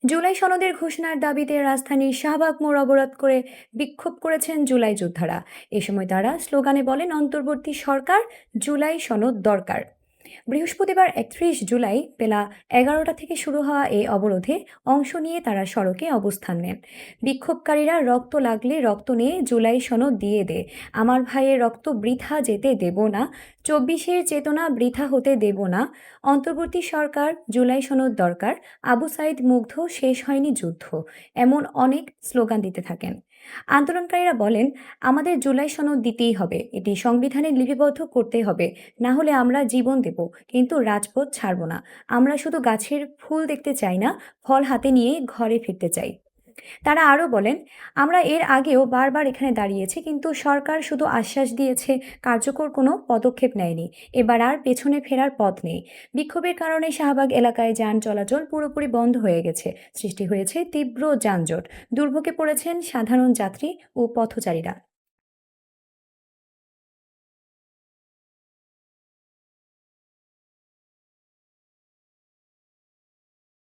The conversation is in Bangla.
জুলাই সনদের ঘোষণার দাবিতে রাজধানীর শাহবাগ মোড় অবরোধ করে বিক্ষোভ করেছেন জুলাই যোদ্ধারা। এ সময় তারা স্লোগানে বলেন, অন্তর্বর্তী সরকার, জুলাই সনদ দরকার। বৃহস্পতিবার ৩১ জুলাই বেলা ১১টা থেকে শুরু হওয়া এই অবরোধে অংশ নিয়ে তারা সড়কে অবস্থান নেন। বিক্ষোভকারীরা রক্ত লাগলে রক্ত নিয়ে জুলাই সনদ দিয়ে দে, আমার ভাইয়ের রক্ত বৃথা যেতে দেব না, ২৪-এর চেতনা বৃথা হতে দেব না, অন্তর্বর্তী সরকার, জুলাই সনদ দরকার, আবু সাইদ মুগ্ধ, শেষ হয়নি যুদ্ধ, এমন অনেক স্লোগান দিতে থাকেন। আন্দোলনকারীরা বলেন, আমাদের জুলাই সনদ দিতেই হবে, এটি সংবিধানে লিপিবদ্ধ করতে হবে, না হলে আমরা জীবন দেব, কিন্তু রাজপথ ছাড়ব না। আমরা শুধু গাছের ফুল দেখতে চাই না, ফল হাতে নিয়ে ঘরে ফিরতে চাই। তারা আরও বলেন, আমরা এর আগেও বারবার এখানে দাঁড়িয়েছি, কিন্তু সরকার শুধু আশ্বাস দিয়েছে, কার্যকর কোনো পদক্ষেপ নেয়নি। এবার আর পেছনে ফেরার পথ নেই। বিক্ষোভের কারণে শাহবাগ এলাকায় যান চলাচল পুরোপুরি বন্ধ হয়ে গেছে। সৃষ্টি হয়েছে তীব্র যানজট। দুর্ভোগে পড়েছেন সাধারণ যাত্রী ও পথচারীরা।